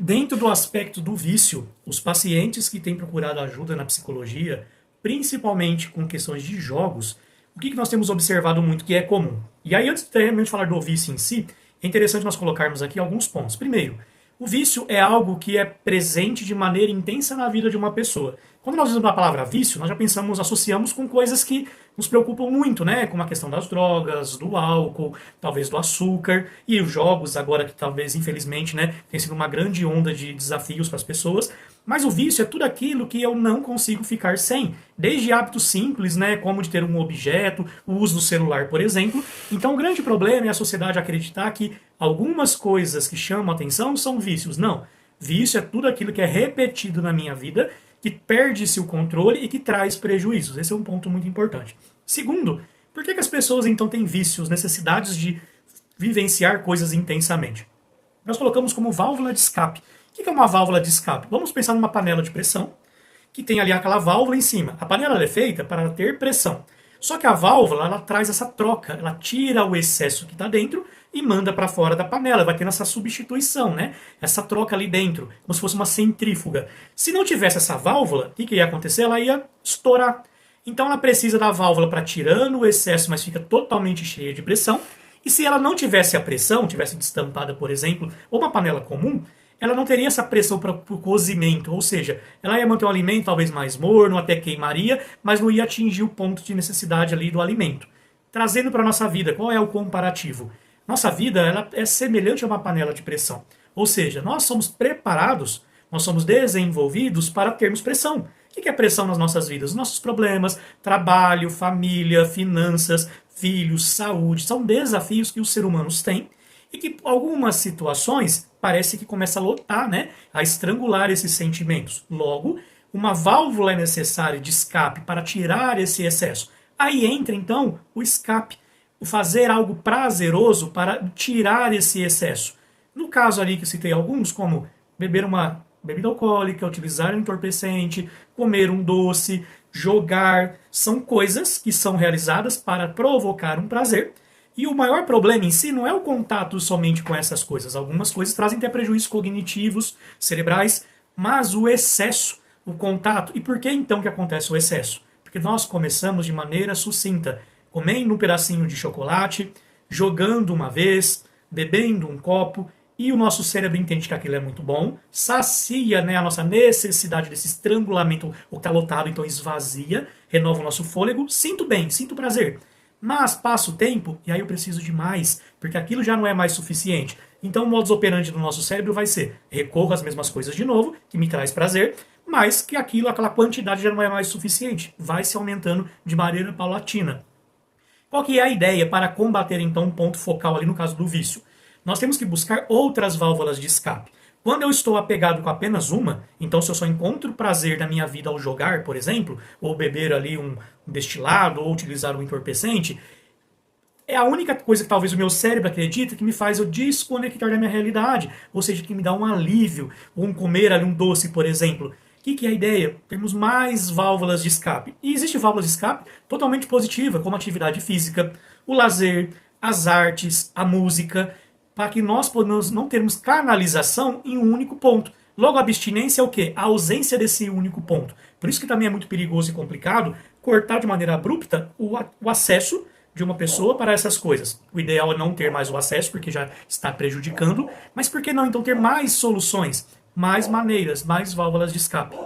Dentro do aspecto do vício, os pacientes que têm procurado ajuda na psicologia, principalmente com questões de jogos, o que nós temos observado muito que é comum? E aí, antes de realmente falar do vício em si, é interessante nós colocarmos aqui alguns pontos. Primeiro, o vício é algo que é presente de maneira intensa na vida de uma pessoa. Quando nós usamos a palavra vício, nós já pensamos, associamos com coisas que nos preocupam muito, né? Como a questão das drogas, do álcool, talvez do açúcar, e os jogos agora que talvez, infelizmente, né, tem sido uma grande onda de desafios para as pessoas. Mas o vício é tudo aquilo que eu não consigo ficar sem. Desde hábitos simples, né, como de ter um objeto, o uso do celular, por exemplo. Então o grande problema é a sociedade acreditar que algumas coisas que chamam a atenção são vícios. Não. Vício é tudo aquilo que é repetido na minha vida, que perde-se o controle e que traz prejuízos. Esse é um ponto muito importante. Segundo, por que as pessoas então têm vícios, necessidades de vivenciar coisas intensamente? Nós colocamos como válvula de escape. O que é uma válvula de escape? Vamos pensar numa panela de pressão, que tem ali aquela válvula em cima. A panela é feita para ter pressão. Só que a válvula, ela traz essa troca, ela tira o excesso que está dentro e manda para fora da panela. Vai tendo essa substituição, né? Essa troca ali dentro, como se fosse uma centrífuga. Se não tivesse essa válvula, o que ia acontecer? Ela ia estourar. Então ela precisa da válvula para tirando o excesso, mas fica totalmente cheia de pressão. E se ela não tivesse a pressão, tivesse destampada, por exemplo, ou uma panela comum, ela não teria essa pressão para o cozimento, ou seja, ela ia manter o alimento talvez mais morno, até queimaria, mas não ia atingir o ponto de necessidade ali do alimento. Trazendo para a nossa vida, qual é o comparativo? Nossa vida ela é semelhante a uma panela de pressão, ou seja, nós somos preparados, nós somos desenvolvidos para termos pressão. O que é pressão nas nossas vidas? Nossos problemas, trabalho, família, finanças, filhos, saúde, são desafios que os seres humanos têm e que algumas situações parece que começa a lotar, né, a estrangular esses sentimentos. Logo, uma válvula é necessária de escape para tirar esse excesso. Aí entra então o escape, o fazer algo prazeroso para tirar esse excesso. No caso ali que eu citei alguns, como beber uma bebida alcoólica, utilizar um entorpecente, comer um doce, jogar, são coisas que são realizadas para provocar um prazer. E o maior problema em si não é o contato somente com essas coisas. Algumas coisas trazem até prejuízos cognitivos, cerebrais, mas o excesso, o contato. E por que então que acontece o excesso? Porque nós começamos de maneira sucinta, comendo um pedacinho de chocolate, jogando uma vez, bebendo um copo, e o nosso cérebro entende que aquilo é muito bom, sacia, né, a nossa necessidade desse estrangulamento, o que está lotado, então esvazia, renova o nosso fôlego, sinto bem, sinto prazer. Mas passa o tempo e aí eu preciso de mais, porque aquilo já não é mais suficiente. Então o modus operandi do nosso cérebro vai ser: recorro às mesmas coisas de novo, que me traz prazer, mas que aquilo, aquela quantidade já não é mais suficiente. Vai se aumentando de maneira paulatina. Qual que é a ideia para combater então um ponto focal ali no caso do vício? Nós temos que buscar outras válvulas de escape. Quando eu estou apegado com apenas uma, então se eu só encontro prazer na minha vida ao jogar, por exemplo, ou beber ali um destilado, ou utilizar um entorpecente, é a única coisa que talvez o meu cérebro acredita que me faz eu desconectar da minha realidade, ou seja, que me dá um alívio, ou um comer ali um doce, por exemplo. O que é a ideia? Temos mais válvulas de escape. E existe válvulas de escape totalmente positiva, como a atividade física, o lazer, as artes, a música, para que nós possamos não termos canalização em um único ponto. Logo, a abstinência é o quê? A ausência desse único ponto. Por isso que também é muito perigoso e complicado cortar de maneira abrupta o acesso de uma pessoa para essas coisas. O ideal é não ter mais o acesso, porque já está prejudicando, mas por que não então ter mais soluções, mais maneiras, mais válvulas de escape?